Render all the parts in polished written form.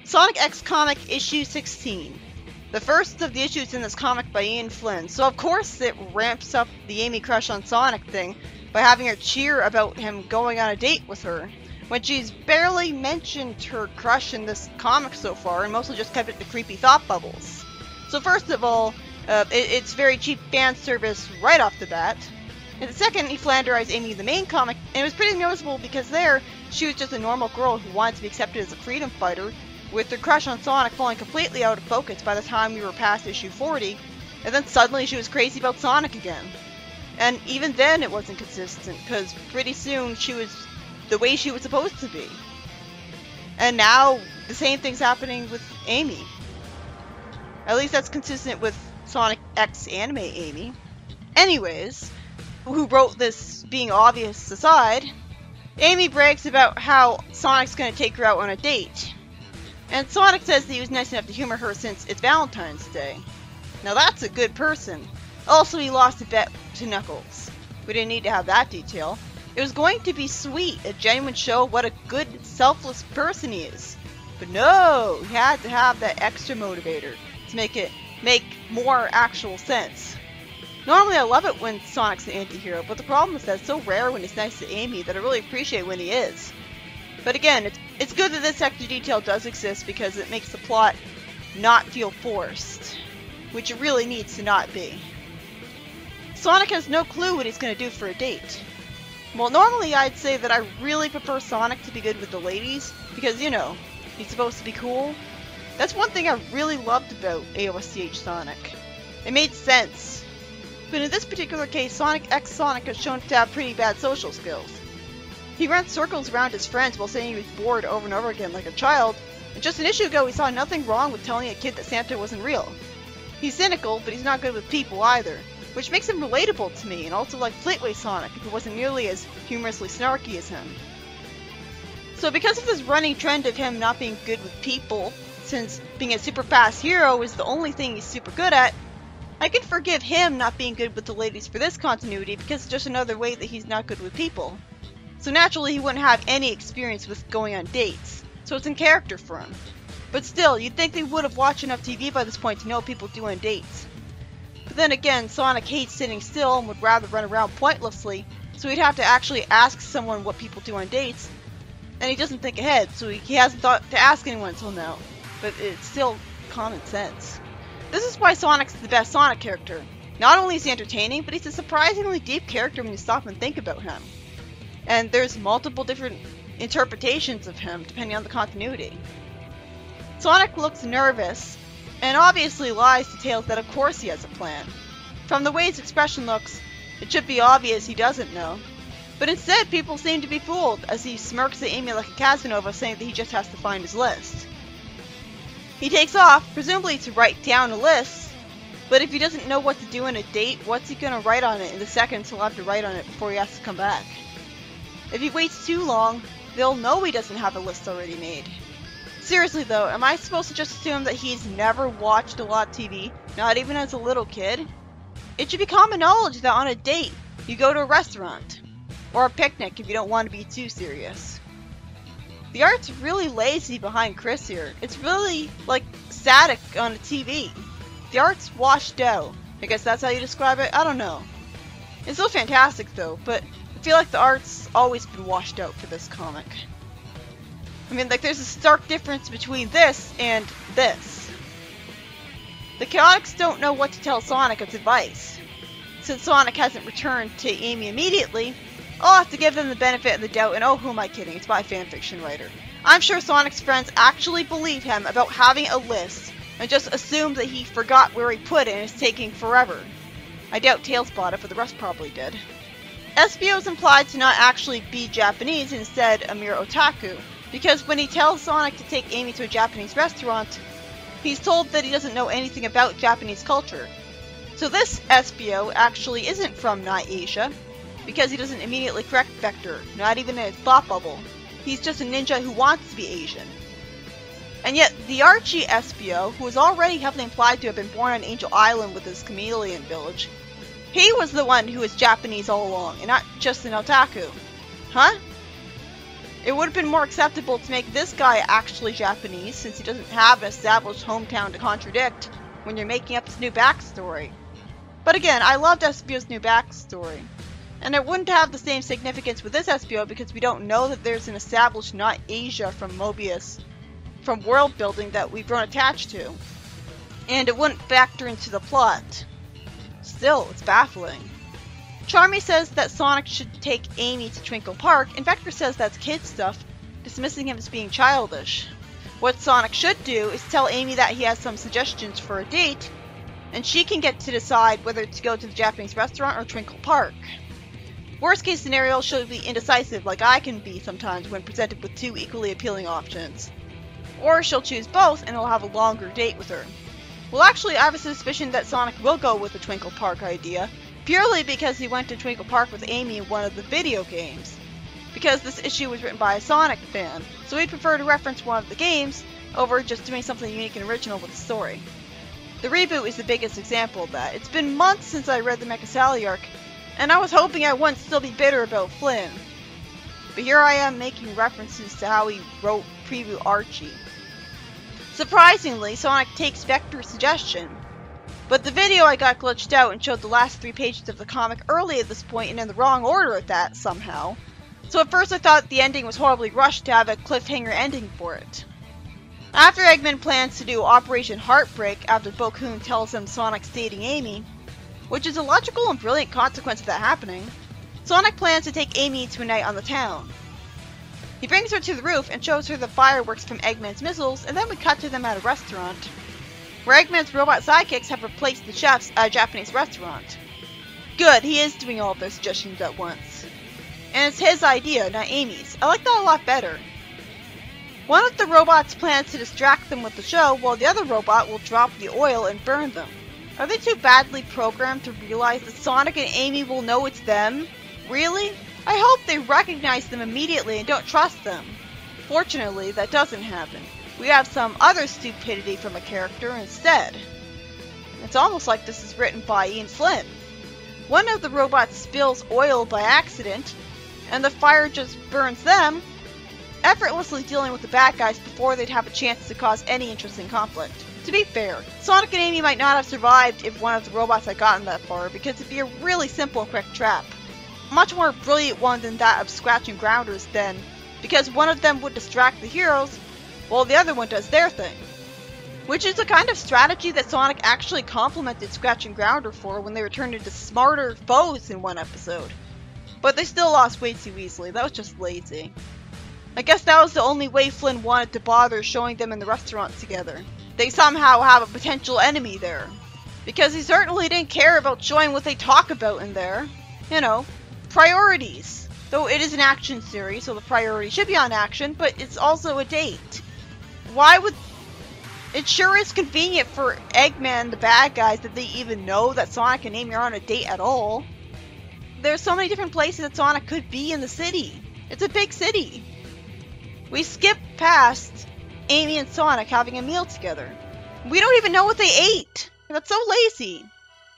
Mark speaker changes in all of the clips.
Speaker 1: Sonic X Comic Issue 16. The first of the issues in this comic by Ian Flynn. So of course it ramps up the Amy crush on Sonic thing by having her cheer about him going on a date with her, when she's barely mentioned her crush in this comic so far and mostly just kept it to creepy thought bubbles. So first of all, it's very cheap fan service right off the bat. And second, he flanderized Amy in the main comic, and it was pretty noticeable because there, she was just a normal girl who wanted to be accepted as a freedom fighter, with her crush on Sonic falling completely out of focus by the time we were past issue 40, and then suddenly she was crazy about Sonic again. And even then it wasn't consistent, because pretty soon she was the way she was supposed to be. And now, the same thing's happening with Amy. At least that's consistent with Sonic X Anime Amy. Anyways, who wrote this being obvious aside, Amy brags about how Sonic's gonna take her out on a date. And Sonic says that he was nice enough to humor her since it's Valentine's Day. Now that's a good person. Also, he lost a bet to Knuckles. We didn't need to have that detail. It was going to be sweet, a genuine show of what a good, selfless person he is. But no, he had to have that extra motivator to make more actual sense. Normally I love it when Sonic's the anti-hero, but the problem is that it's so rare when he's nice to Amy that I really appreciate when he is. But again, it's good that this extra detail does exist because it makes the plot not feel forced, which it really needs to not be. Sonic has no clue what he's going to do for a date. Well, normally I'd say that I really prefer Sonic to be good with the ladies, because, you know, he's supposed to be cool. That's one thing I really loved about AOSTH Sonic. It made sense. But in this particular case, Sonic X Sonic is shown to have pretty bad social skills. He ran circles around his friends while saying he was bored over and over again like a child, and just an issue ago he saw nothing wrong with telling a kid that Santa wasn't real. He's cynical, but he's not good with people either, which makes him relatable to me, and also like Fleetway Sonic if he wasn't nearly as humorously snarky as him. So because of this running trend of him not being good with people, since being a super fast hero is the only thing he's super good at, I can forgive him not being good with the ladies for this continuity because it's just another way that he's not good with people. So naturally he wouldn't have any experience with going on dates, so it's in character for him. But still, you'd think they would have watched enough TV by this point to know what people do on dates. But then again, Sonic hates sitting still and would rather run around pointlessly, so he'd have to actually ask someone what people do on dates, and he doesn't think ahead, so he hasn't thought to ask anyone until now. But it's still common sense. This is why Sonic's the best Sonic character. Not only is he entertaining, but he's a surprisingly deep character when you stop and think about him. And there's multiple different interpretations of him depending on the continuity. Sonic looks nervous, and obviously lies to Tails that of course he has a plan. From the way his expression looks, it should be obvious he doesn't know. But instead, people seem to be fooled as he smirks at Amy like a Casanova, saying that he just has to find his list. He takes off, presumably to write down a list, but if he doesn't know what to do on a date, what's he going to write on it in the seconds he'll have to write on it before he has to come back? If he waits too long, they'll know he doesn't have a list already made. Seriously though, am I supposed to just assume that he's never watched a lot of TV, not even as a little kid? It should be common knowledge that on a date, you go to a restaurant. Or a picnic if you don't want to be too serious. The art's really lazy behind Chris here. It's really, like, static on a TV. The art's washed out. I guess that's how you describe it? I don't know. It's still fantastic though, but I feel like the art's always been washed out for this comic. I mean, like, there's a stark difference between this and this. The Chaotix don't know what to tell Sonic as advice. Since Sonic hasn't returned to Amy immediately, I'll have to give them the benefit of the doubt, and oh, who am I kidding, it's my fanfiction writer. I'm sure Sonic's friends actually believe him about having a list, and just assume that he forgot where he put it and is taking forever. I doubt Tails bought it, but the rest probably did. Espio is implied to not actually be Japanese, instead a mere otaku, because when he tells Sonic to take Amy to a Japanese restaurant, he's told that he doesn't know anything about Japanese culture. So this Espio actually isn't from Not Asia, because he doesn't immediately correct Vector, not even in his thought bubble. He's just a ninja who wants to be Asian. And yet, the Archie Espio, who is already heavily implied to have been born on Angel Island with his chameleon village, he was the one who was Japanese all along, and not just an otaku. Huh? It would have been more acceptable to make this guy actually Japanese, since he doesn't have an established hometown to contradict when you're making up this new backstory. But again, I loved Espio's new backstory. And it wouldn't have the same significance with this Espio because we don't know that there's an established not Asia from Mobius, from world building that we've grown attached to. And it wouldn't factor into the plot. Still, it's baffling. Charmy says that Sonic should take Amy to Twinkle Park, and Vector says that's kid stuff, dismissing him as being childish. What Sonic should do is tell Amy that he has some suggestions for a date, and she can get to decide whether to go to the Japanese restaurant or Twinkle Park. Worst case scenario, she'll be indecisive like I can be sometimes when presented with two equally appealing options. Or she'll choose both and he'll have a longer date with her. Well, actually, I have a suspicion that Sonic will go with the Twinkle Park idea, purely because he went to Twinkle Park with Amy in one of the video games. Because this issue was written by a Sonic fan, so he'd prefer to reference one of the games over just doing something unique and original with the story. The reboot is the biggest example of that. It's been months since I read the Mecha Sally arc, and I was hoping I wouldn't still be bitter about Flynn. But here I am making references to how he wrote Preview Archie. Surprisingly, Sonic takes Vector's suggestion, but the video I got glitched out and showed the last 3 pages of the comic early at this point and in the wrong order at that, somehow. So at first I thought the ending was horribly rushed to have a cliffhanger ending for it. After Eggman plans to do Operation Heartbreak after Bokoon tells him Sonic's dating Amy, which is a logical and brilliant consequence of that happening, Sonic plans to take Amy to a night on the town. He brings her to the roof and shows her the fireworks from Eggman's missiles, and then we cut to them at a restaurant, where Eggman's robot sidekicks have replaced the chefs at a Japanese restaurant. Good, he is doing all of their suggestions at once. And it's his idea, not Amy's. I like that a lot better. One of the robots plans to distract them with the show, while the other robot will drop the oil and burn them. Are they too badly programmed to realize that Sonic and Amy will know it's them? Really? I hope they recognize them immediately and don't trust them. Fortunately, that doesn't happen. We have some other stupidity from a character instead. It's almost like this is written by Ian Flynn. One of the robots spills oil by accident, and the fire just burns them, effortlessly dealing with the bad guys before they'd have a chance to cause any interesting conflict. To be fair, Sonic and Amy might not have survived if one of the robots had gotten that far, because it'd be a really simple and quick trap. A much more brilliant one than that of Scratch and Grounders then, because one of them would distract the heroes, while the other one does their thing. Which is a kind of strategy that Sonic actually complimented Scratch and Grounder for when they were turned into smarter foes in one episode. But they still lost way too easily, that was just lazy. I guess that was the only way Flynn wanted to bother showing them in the restaurant together. They somehow have a potential enemy there. Because he certainly didn't care about showing what they talk about in there. You know, priorities. Though it is an action series, so the priority should be on action, but it's also a date. Why would... It sure is convenient for Eggman, the bad guys, that they even know that Sonic and Amy are on a date at all. There's so many different places that Sonic could be in the city. It's a big city. We skip past Amy and Sonic having a meal together. We don't even know what they ate. That's so lazy.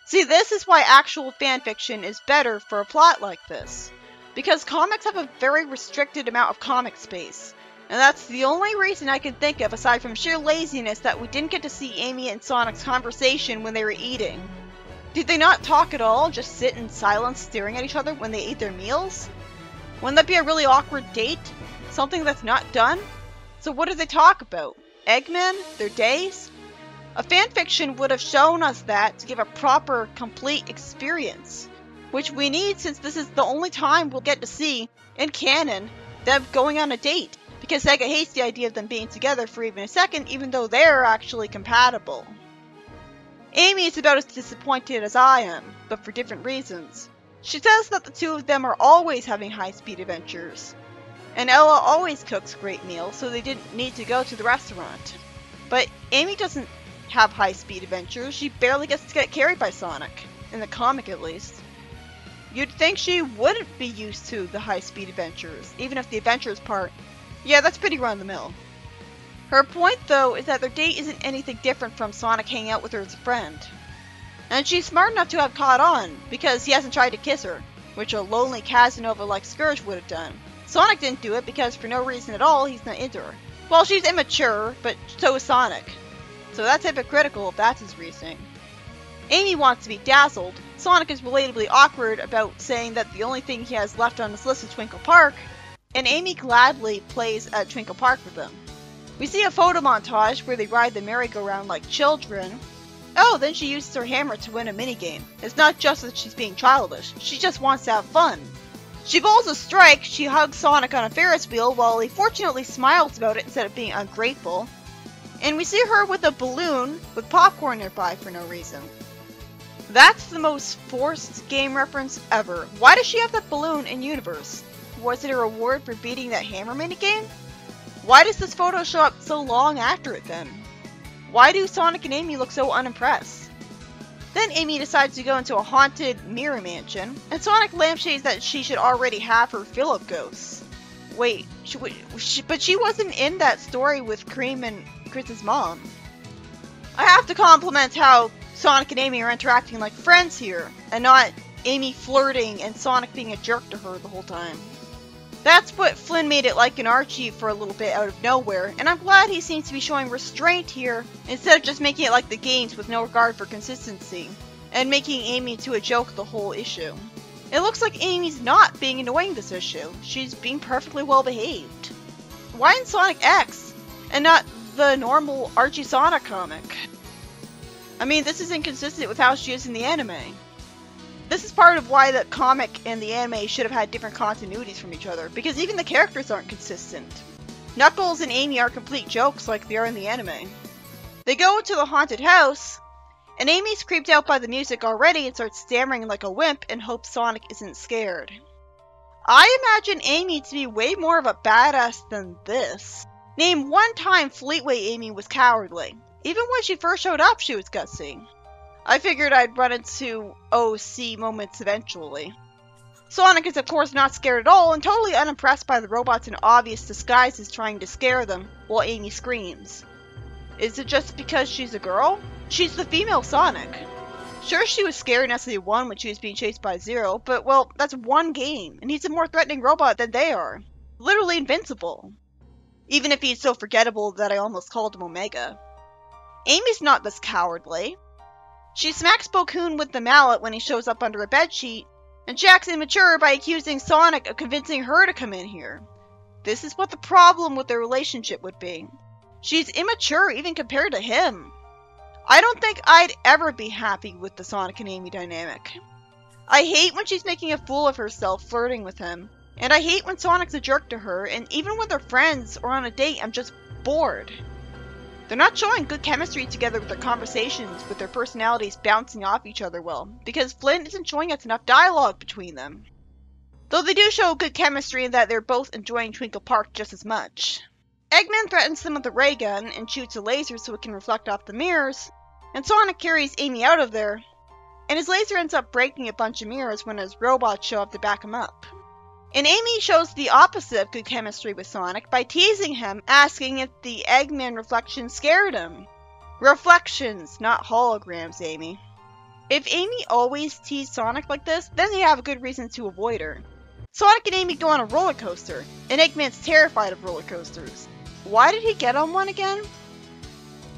Speaker 1: See, this is why actual fanfiction is better for a plot like this. Because comics have a very restricted amount of comic space. And that's the only reason I can think of, aside from sheer laziness, that we didn't get to see Amy and Sonic's conversation when they were eating. Did they not talk at all, just sit in silence staring at each other when they ate their meals? Wouldn't that be a really awkward date? Something that's not done? So what did they talk about? Eggman? Their days? A fanfiction would have shown us that to give a proper, complete experience. Which we need, since this is the only time we'll get to see, in canon, them going on a date. Because Sega hates the idea of them being together for even a second, even though they're actually compatible. Amy is about as disappointed as I am, but for different reasons. She says that the two of them are always having high-speed adventures. And Ella always cooks great meals, so they didn't need to go to the restaurant. But Amy doesn't have high-speed adventures. She barely gets to get carried by Sonic. In the comic, at least. You'd think she wouldn't be used to the high-speed adventures, even if the adventures part... Yeah, that's pretty run-of-the-mill. Her point, though, is that their date isn't anything different from Sonic hanging out with her as a friend. And she's smart enough to have caught on, because he hasn't tried to kiss her, which a lonely Casanova like Scourge would have done. Sonic didn't do it because for no reason at all, he's not into her. Well, she's immature, but so is Sonic. So that's hypocritical if that's his reasoning. Amy wants to be dazzled. Sonic is relatably awkward about saying that the only thing he has left on his list is Twinkle Park, and Amy gladly plays at Twinkle Park with them. We see a photo montage where they ride the merry-go-round like children. Oh, then she uses her hammer to win a minigame. It's not just that she's being childish, she just wants to have fun. She bowls a strike, she hugs Sonic on a Ferris wheel while he fortunately smiles about it instead of being ungrateful. And we see her with a balloon with popcorn nearby for no reason. That's the most forced game reference ever. Why does she have that balloon in universe? Was it a reward for beating that hammer minigame? Why does this photo show up so long after it then? Why do Sonic and Amy look so unimpressed? Then Amy decides to go into a haunted mirror mansion, and Sonic lampshades that she should already have her fill of ghosts. Wait, but she wasn't in that story with Cream and Chris's mom. I have to compliment how Sonic and Amy are interacting like friends here, and not Amy flirting and Sonic being a jerk to her the whole time. That's what Flynn made it like in Archie for a little bit out of nowhere, and I'm glad he seems to be showing restraint here, instead of just making it like the games with no regard for consistency, and making Amy to a joke the whole issue. It looks like Amy's not being annoying this issue, she's being perfectly well behaved. Why in Sonic X, and not the normal Archie Sonic comic? I mean, this is inconsistent with how she is in the anime. This is part of why the comic and the anime should have had different continuities from each other, because even the characters aren't consistent. Knuckles and Amy are complete jokes like they are in the anime. They go into the haunted house, and Amy's creeped out by the music already and starts stammering like a wimp and hopes Sonic isn't scared. I imagine Amy to be way more of a badass than this. Name one time Fleetway Amy was cowardly. Even when she first showed up, she was gutsy. I figured I'd run into OC moments eventually. Sonic is of course not scared at all and totally unimpressed by the robots in obvious disguises trying to scare them, while Amy screams. Is it just because she's a girl? She's the female Sonic. Sure, she was scared in SE1 when she was being chased by Zero, but well, that's one game, and he's a more threatening robot than they are. Literally invincible. Even if he's so forgettable that I almost called him Omega. Amy's not this cowardly. She smacks Bokoon with the mallet when he shows up under a bedsheet, and she acts immature by accusing Sonic of convincing her to come in here. This is what the problem with their relationship would be. She's immature even compared to him. I don't think I'd ever be happy with the Sonic and Amy dynamic. I hate when she's making a fool of herself flirting with him, and I hate when Sonic's a jerk to her, and even when they're friends or on a date, I'm just bored. They're not showing good chemistry together with their conversations, with their personalities bouncing off each other well, because Flynn isn't showing us enough dialogue between them. Though they do show good chemistry in that they're both enjoying Twinkle Park just as much. Eggman threatens them with a ray gun and shoots a laser so it can reflect off the mirrors, and Sonic carries Amy out of there, and his laser ends up breaking a bunch of mirrors when his robots show up to back him up. And Amy shows the opposite of good chemistry with Sonic by teasing him, asking if the Eggman reflection scared him. Reflections, not holograms, Amy. If Amy always teased Sonic like this, then they have a good reason to avoid her. Sonic and Amy go on a roller coaster, and Eggman's terrified of roller coasters. Why did he get on one again?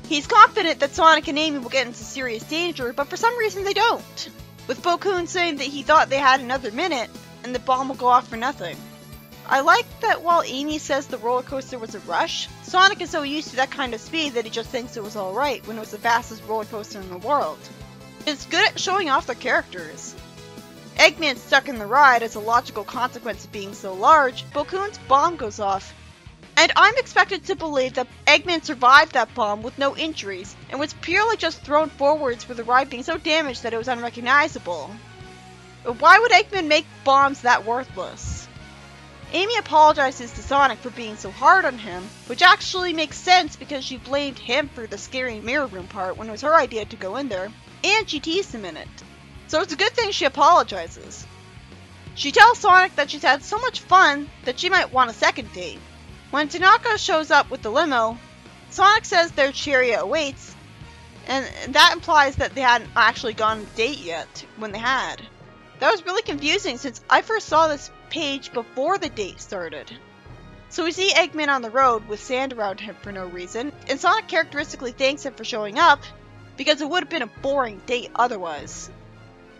Speaker 1: He's confident that Sonic and Amy will get into serious danger, but for some reason they don't. With Bokoon saying that he thought they had another minute, and the bomb will go off for nothing. I like that while Amy says the roller coaster was a rush, Sonic is so used to that kind of speed that he just thinks it was alright when it was the fastest roller coaster in the world. It's good at showing off their characters. Eggman's stuck in the ride as a logical consequence of being so large. Bokoon's bomb goes off, and I'm expected to believe that Eggman survived that bomb with no injuries, and was purely just thrown forwards with the ride being so damaged that it was unrecognizable. Why would Eggman make bombs that worthless? Amy apologizes to Sonic for being so hard on him, which actually makes sense because she blamed him for the scary mirror room part when it was her idea to go in there, and she teased him in it. So it's a good thing she apologizes. She tells Sonic that she's had so much fun that she might want a second date. When Tanaka shows up with the limo, Sonic says their chariot awaits, and that implies that they hadn't actually gone on a date yet, when they had. That was really confusing since I first saw this page before the date started. So we see Eggman on the road with sand around him for no reason, and Sonic characteristically thanks him for showing up because it would have been a boring date otherwise.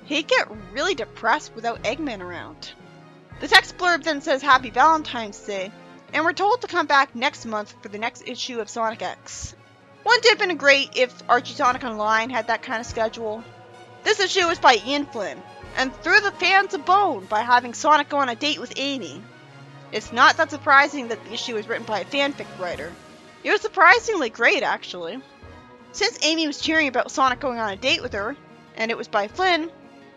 Speaker 1: He'd get really depressed without Eggman around. The text blurb then says Happy Valentine's Day, and we're told to come back next month for the next issue of Sonic X. Wouldn't it have been great if Archie Sonic Online had that kind of schedule? This issue is by Ian Flynn, and threw the fans a bone by having Sonic go on a date with Amy. It's not that surprising that the issue was written by a fanfic writer. It was surprisingly great, actually. Since Amy was cheering about Sonic going on a date with her, and it was by Flynn,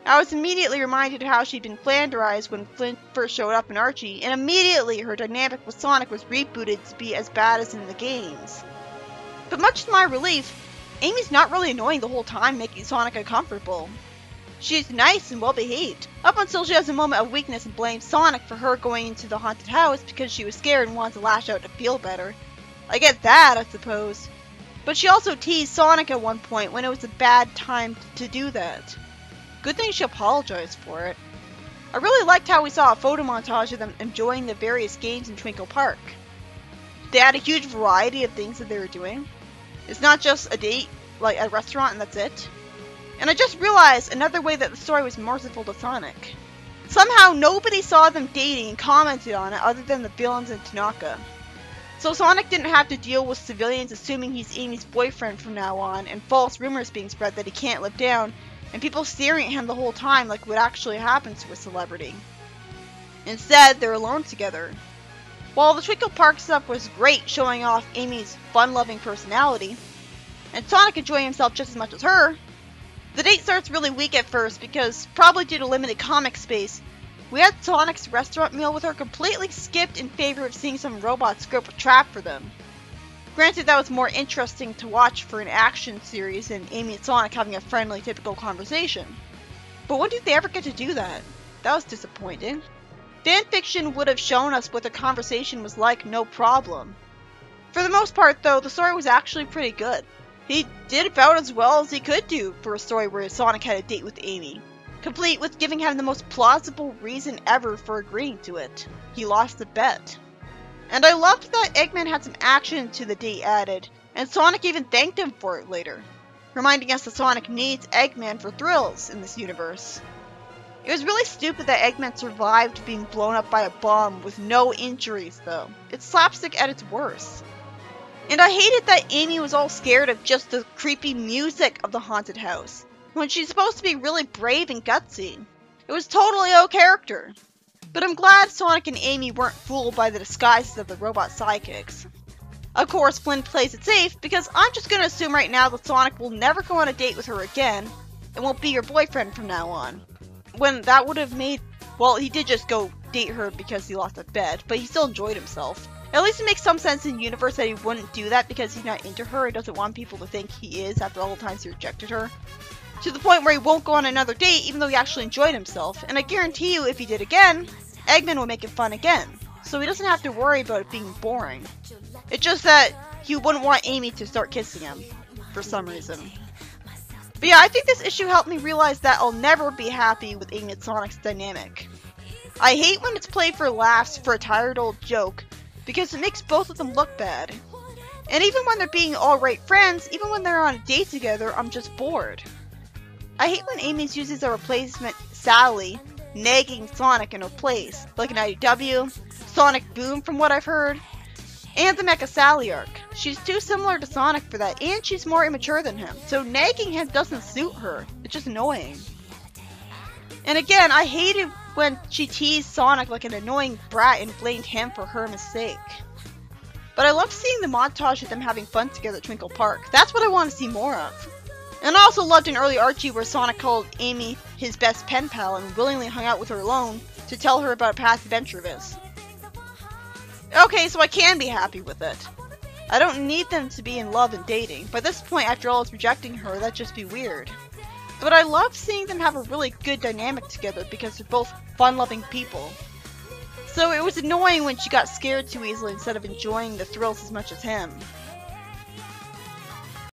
Speaker 1: I was immediately reminded of how she'd been flanderized when Flynn first showed up in Archie, and immediately her dynamic with Sonic was rebooted to be as bad as in the games. But much to my relief, Amy's not really annoying the whole time, making Sonic uncomfortable. She's nice and well behaved, up until she has a moment of weakness and blames Sonic for her going into the haunted house because she was scared and wanted to lash out to feel better. I get that, I suppose. But she also teased Sonic at one point when it was a bad time to do that. Good thing she apologized for it. I really liked how we saw a photo montage of them enjoying the various games in Twinkle Park. They had a huge variety of things that they were doing. It's not just a date, like at a restaurant, and that's it. And I just realized another way that the story was merciful to Sonic. Somehow nobody saw them dating and commented on it other than the villains in Tanaka. So Sonic didn't have to deal with civilians assuming he's Amy's boyfriend from now on, and false rumors being spread that he can't live down, and people staring at him the whole time like what actually happens to a celebrity. Instead, they're alone together. While the Twinkle Park stuff was great, showing off Amy's fun-loving personality, and Sonic enjoying himself just as much as her, the date starts really weak at first because, probably due to limited comic space, we had Sonic's restaurant meal with her completely skipped in favor of seeing some robots scope a trap for them. Granted, that was more interesting to watch for an action series than Amy and Sonic having a friendly, typical conversation. But when did they ever get to do that? That was disappointing. Fanfiction would have shown us what the conversation was like, no problem. For the most part, though, the story was actually pretty good. He did about as well as he could do for a story where Sonic had a date with Amy, complete with giving him the most plausible reason ever for agreeing to it. He lost the bet. And I loved that Eggman had some action to the date added, and Sonic even thanked him for it later, reminding us that Sonic needs Eggman for thrills in this universe. It was really stupid that Eggman survived being blown up by a bomb with no injuries, though. It's slapstick at its worst. And I hated that Amy was all scared of just the creepy music of the haunted house, when she's supposed to be really brave and gutsy. It was totally out of character. But I'm glad Sonic and Amy weren't fooled by the disguises of the robot sidekicks. Of course, Flynn plays it safe, because I'm just gonna assume right now that Sonic will never go on a date with her again, and won't be your boyfriend from now on. When that would have made... Well, he did just go date her because he lost a bet, but he still enjoyed himself. At least it makes some sense in the universe that he wouldn't do that because he's not into her and doesn't want people to think he is after all the times he rejected her. To the point where he won't go on another date even though he actually enjoyed himself, and I guarantee you if he did again, Eggman would make it fun again, so he doesn't have to worry about it being boring. It's just that he wouldn't want Amy to start kissing him, for some reason. But yeah, I think this issue helped me realize that I'll never be happy with Amy and Sonic's dynamic. I hate when it's played for laughs for a tired old joke, because it makes both of them look bad. And even when they're being alright friends, even when they're on a date together, I'm just bored. I hate when Amy uses a replacement Sally, nagging Sonic in her place, like an IDW, Sonic Boom from what I've heard, and the Mecha Sally arc. She's too similar to Sonic for that, and she's more immature than him, so nagging him doesn't suit her. It's just annoying. And again, I hated when she teased Sonic like an annoying brat and blamed him for her mistake. But I loved seeing the montage of them having fun together at Twinkle Park. That's what I want to see more of. And I also loved an early Archie where Sonic called Amy his best pen pal and willingly hung out with her alone to tell her about a past adventure of his. Okay, so I can be happy with it. I don't need them to be in love and dating. By this point, after all, it's rejecting her, that'd just be weird. But I love seeing them have a really good dynamic together because they're both fun-loving people. So it was annoying when she got scared too easily instead of enjoying the thrills as much as him.